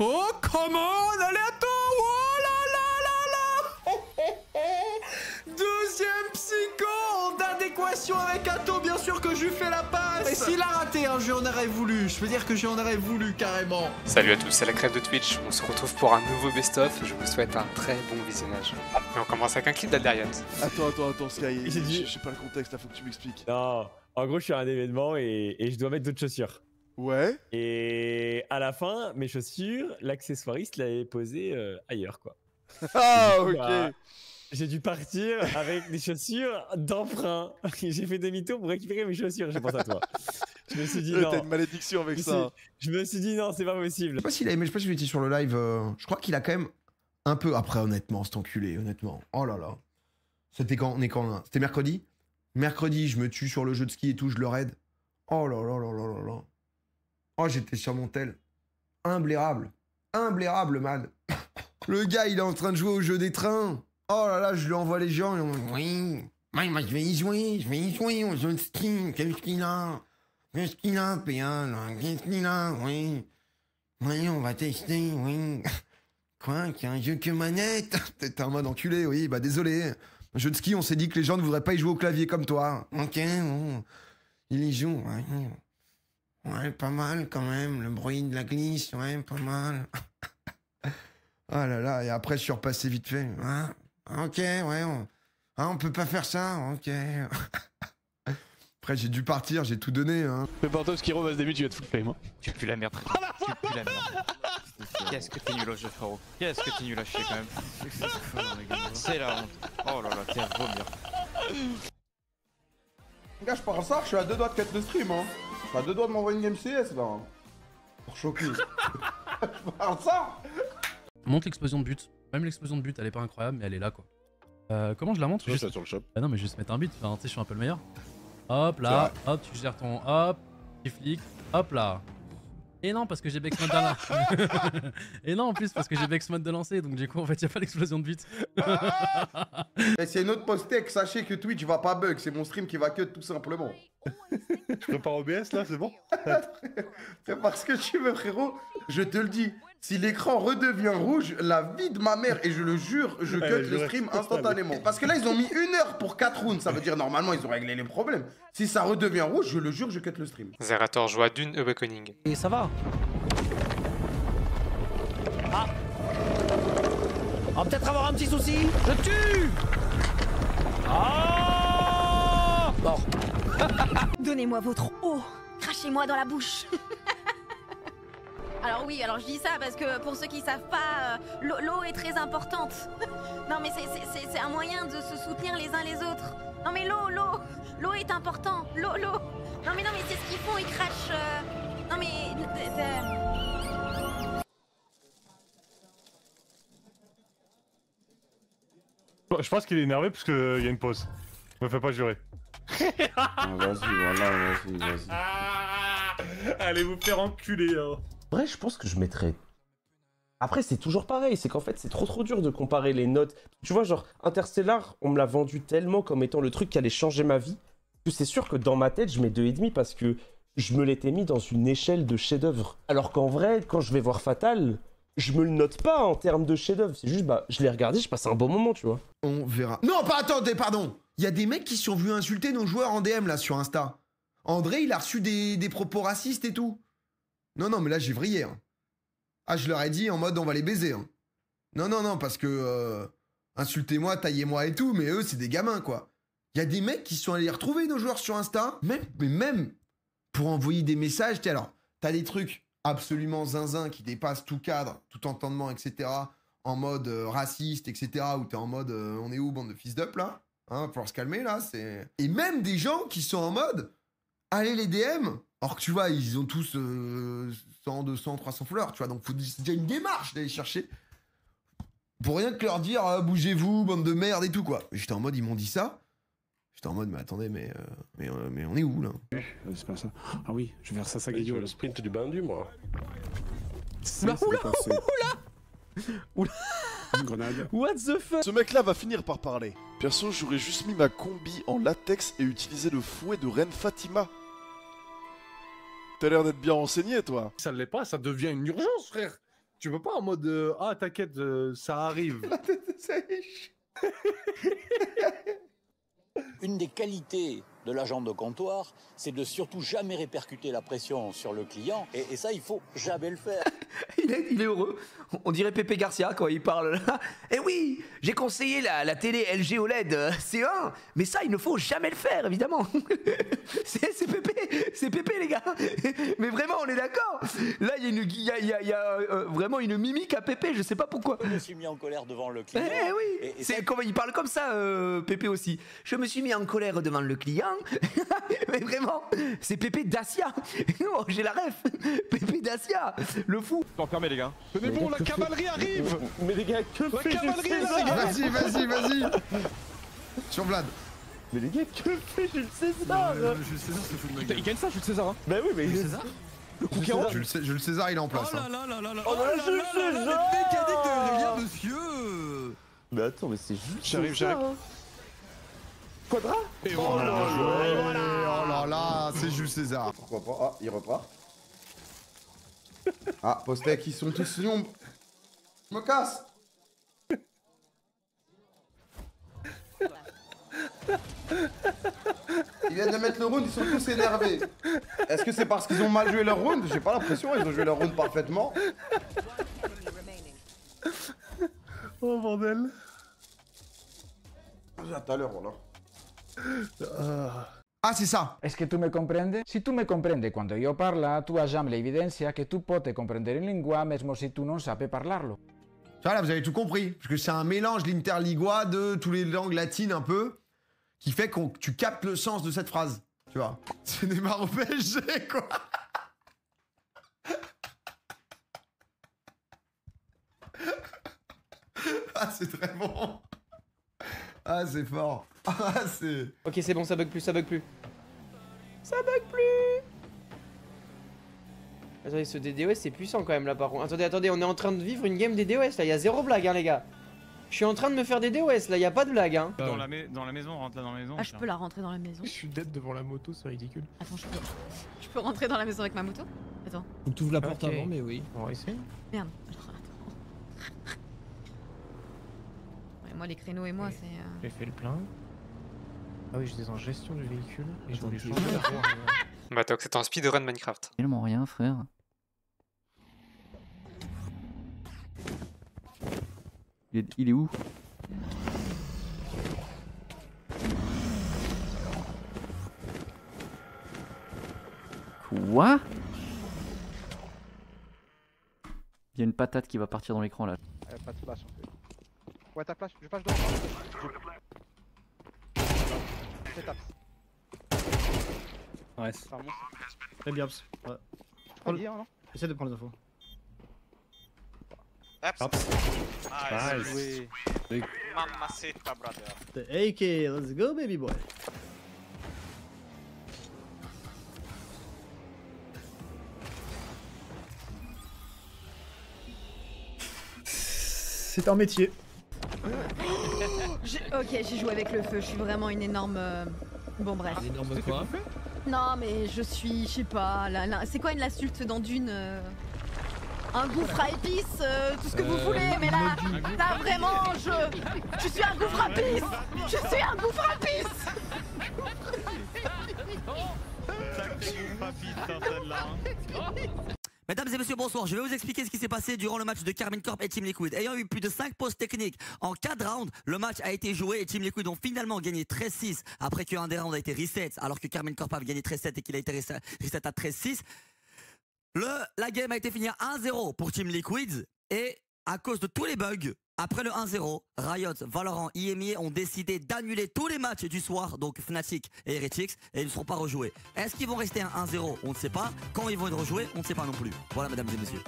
Oh, comment? Allez, attends! Oh là là là là! Deuxième psycho en adéquation avec Atto, bien sûr que je lui fais la passe! Et s'il a raté, hein, j'en aurais voulu. Je peux dire que j'en aurais voulu, carrément. Salut à tous, c'est la crève de Twitch. On se retrouve pour un nouveau best-of. Je vous souhaite un très bon visionnage. Et on commence avec un clip d'Aldariot. Attends, Sky. Je sais pas le contexte, là, faut que tu m'expliques. Non, en gros, je suis à un événement et je dois mettre d'autres chaussures. Ouais. Et à la fin, mes chaussures, l'accessoiriste l'avait posé ailleurs, quoi. Ah, Du coup, ok. bah, j'ai dû partir avec des chaussures d'emprunt. J'ai fait demi-tour pour récupérer mes chaussures, je pense à toi. Je me suis dit non. T'as une malédiction avec ça. Je me suis dit non, c'est pas possible. Je sais pas s'il a aimé, je sais pas si vous étiez sur le live. Je crois qu'il a quand même un peu. Après, honnêtement, cet enculé, honnêtement. Oh là là. C'était quand? On est quand là? C'était mercredi? Mercredi, je me tue sur le jeu de ski et tout, je le raid. Oh là là là là là là. Oh, j'étais sur mon tel. Imblairable. Imblairable, man. Le gars, il est en train de jouer au jeu des trains. Oh là là, je lui envoie les gens. Oui, moi, je vais y jouer au jeu de ski. Qu'est-ce qu'il a? Qu'est-ce qu'il a, P1, là? Qu'est-ce qu'il a? Oui. Oui, on va tester, oui. Quoi? Qu'il y a un jeu que manette? T'es en mode enculé, oui. Bah, désolé. Un jeu de ski, on s'est dit que les gens ne voudraient pas y jouer au clavier comme toi. Ok, bon. Il y joue, ouais. Ouais, pas mal quand même. Le bruit de la glisse, ouais, pas mal. Ah là là, et après, je suis repassé vite fait. Ah, ok, ouais. On peut pas faire ça, ok. Après, j'ai dû partir, j'ai tout donné. Hein. Mais par toi, Skiro va se début, tu vas te foutre flame. Hein. Tu pues la merde, tu pues la merde. Qu'est-ce que t'es nul au jeu, frérot. Qu'est-ce que t'es nul à chier quand même. C'est la honte. Oh là là, t'es à vomir. Gars, je parle ça, je suis à deux doigts de cut le stream. Hein. Je suis à deux doigts de m'envoyer une game CS là. Pour choquer. Je parle ça. Monte l'explosion de but. Même l'explosion de but, elle est pas incroyable, mais elle est là quoi. Comment je la montre? Juste sur le shop. Ah non, mais juste mettre un but. Enfin, tu sais, je suis un peu le meilleur. Hop là, hop, tu gères ton hop, tu flics, hop là. Et non, parce que j'ai Bex mode de Et non, en plus, parce que j'ai Bex mode de lancer, donc du coup, en fait, y a pas l'explosion de but. Et c'est une autre post-tech, sachez que Twitch va pas bug, c'est mon stream qui va cut tout simplement. Tu prépares OBS là, c'est bon? C'est parce que tu veux, frérot, je te le dis. Si l'écran redevient rouge, la vie de ma mère, et je le jure, je cut le stream instantanément. Parce que là, ils ont mis 1 heure pour 4 rounds, ça veut dire normalement, ils ont réglé les problèmes. Si ça redevient rouge, je le jure, je cut le stream. Zerator joue à Dune Awakening. Et ça va. Ah. On va peut-être avoir un petit souci. Je tue. Ah. Mort. Donnez-moi votre eau. Crachez-moi dans la bouche. Alors oui, alors je dis ça parce que pour ceux qui savent pas, l'eau est très importante. Non mais c'est un moyen de se soutenir les uns les autres. Non mais l'eau est important. L'eau. Non mais c'est ce qu'ils font, ils crachent. Non mais. Je pense qu'il est énervé parce qu'il y a une pause. Me fais pas jurer. Vas-y. Allez vous faire enculer hein. En vrai, je pense que je mettrais... Après, c'est toujours pareil, c'est qu'en fait, c'est trop dur de comparer les notes. Tu vois, genre, Interstellar, on me l'a vendu tellement comme étant le truc qui allait changer ma vie, que c'est sûr que dans ma tête, je mets 2,5 parce que je me l'étais mis dans une échelle de chef-d'œuvre. Alors qu'en vrai, quand je vais voir Fatal, je me le note pas en termes de chef-d'œuvre. C'est juste, bah, je l'ai regardé, je passe un bon moment, tu vois. On verra. Non, pas attendez, pardon. Il y a des mecs qui se sont vus insulter nos joueurs en DM là sur Insta. André, il a reçu des propos racistes et tout. Non, mais là, j'ai vrillé. Hein. Ah, je leur ai dit en mode, on va les baiser. Hein. Non, parce que... insultez-moi, taillez-moi et tout, mais eux, c'est des gamins, quoi. Il y a des mecs qui sont allés retrouver nos joueurs sur Insta, même pour envoyer des messages. Alors, t'as des trucs absolument zinzin qui dépassent tout cadre, tout entendement, etc., en mode raciste, etc., où t'es en mode, on est où, bande de fils d'up, là? Hein, faut se calmer, là, c'est... Et même des gens qui sont en mode, allez les DM. Alors que tu vois, ils ont tous 100, 200, 300 followers, tu vois. Donc, c'est déjà une démarche d'aller chercher. Pour rien que leur dire, bougez-vous, bande de merde et tout, quoi. J'étais en mode, ils m'ont dit ça. J'étais en mode, mais attendez, mais on est où, là? C'est pas ça. Ah oui, je vais faire ça Guillaume. Le sprint du bandu, moi. Oula. Une grenade. What the fuck? Ce mec-là va finir par parler. Perso, j'aurais juste mis ma combi en latex et utilisé le fouet de Reine Fatima. T'as l'air d'être bien renseigné, toi. Ça l'est pas, ça devient une urgence, frère. Tu peux pas en mode ah t'inquiète, ça arrive. Une des qualités de l'agent de comptoir, c'est de surtout jamais répercuter la pression sur le client. Et ça, il faut jamais le faire. Il est heureux. On dirait Pépé Garcia quand il parle là. Eh oui, j'ai conseillé la télé LG OLED C1, mais ça, il ne faut jamais le faire, évidemment. C'est Pépé, les gars. Mais vraiment, on est d'accord. Là, il y a vraiment une mimique à Pépé, je sais pas pourquoi. Je me suis mis en colère devant le client. Eh oui, il parle comme ça, Pépé aussi. Je me suis mis en colère devant le client. Mais vraiment, c'est Pépé Dacia. Oh, j'ai la ref. Pépé Dacia, le fou. Enfermez les gars. Tenez bon, la cavalerie arrive. Mais les gars, que fait cavalerie est là, les gars. Vas-y. Sur Vlad. Mais les gars, que fait Jules César? Jules César se fout de ma gueule. Il gagne ça, Jules César. Hein. Bah oui, mais Jules César. Le coup 40. Jules César, il est en place. Oh là là là là là. Oh là là, Jules César. Mécanique de rien, monsieur. Mais attends, mais c'est juste. J'arrive. Quadra. Et Oh là là, c'est Jules César. Pourquoi pas? Ah, il repart. Ah, Postek, ils sont tous nombres. Je me casse. Ils viennent de mettre le round, ils sont tous énervés. Est-ce que c'est parce qu'ils ont mal joué leur round? J'ai pas l'impression, ils ont joué leur round parfaitement. Oh bordel. À tout à l'heure, voilà. Ah, c'est ça. ¿Es que tú me comprendes? Si tu me comprendes quando io parla, tu hai jamais l'evidenza che tu pote comprendere in lingua mesmo se tu non sape parlarlo. Voilà, vous avez tout compris. Parce que c'est un mélange, l'interlingua, de toutes les langues latines un peu, qui fait que tu captes le sens de cette phrase. Tu vois. C'est Neymar au PSG, quoi. Ah, c'est très bon. Ah, c'est fort. Ah, c'est... Ok, c'est bon, ça bug plus. Ça bug plus. Attendez, ce DDoS c'est puissant quand même là par contre. Attendez, on est en train de vivre une game DDoS là, il y a zéro blague hein les gars. Je suis en train de me faire des DOS là, il y a pas de blague hein. Dans la maison, rentre là dans la maison. Ah, je peux la rentrer dans la maison. Je suis dead devant la moto, c'est ridicule. Attends, je peux rentrer dans la maison avec ma moto? Attends. Faut que tu ouvres la porte avant, mais oui. On va essayer. Merde. Alors, attends. Ouais, moi les créneaux et moi c'est... J'ai fait le plein. Ah oui, j'étais en gestion du véhicule et je voulais Attends, changer la voie. Bah, donc c'est un speedrun Minecraft. Tellement rien, frère. Il est où? Quoi? Il y a une patate qui va partir dans l'écran là. Pas de flash en fait. Ouais, ta flash, je flash devant. Je tape. Ouais. Très bien. Ouais. Essaie de prendre les infos. Nice. Mamacita, brother. The AK, let's go, baby boy. C'est un métier. Ok, j'ai joué avec le feu, je suis vraiment une énorme... Bon bref. Une énorme quoi? Non mais je suis, je sais pas, c'est quoi une insulte dans Dune un gouffre à épices, tout ce que vous voulez, mais là vraiment, je suis un gouffre à épices. Je suis un gouffre à épices. Mesdames et messieurs, bonsoir. Je vais vous expliquer ce qui s'est passé durant le match de Karmine Corp et Team Liquid. Ayant eu plus de 5 pauses techniques en 4 rounds, le match a été joué et Team Liquid ont finalement gagné 13-6 après qu'un des rounds a été reset, alors que Karmine Corp avait gagné 13-7 et qu'il a été reset à 13-6. La game a été finie à 1-0 pour Team Liquid et à cause de tous les bugs, après le 1-0, Riot, Valorant, IMI ont décidé d'annuler tous les matchs du soir, donc Fnatic et Heretics, et ils ne seront pas rejoués. Est-ce qu'ils vont rester à 1-0? On ne sait pas. Quand ils vont être rejoués, on ne sait pas non plus. Voilà, mesdames et messieurs.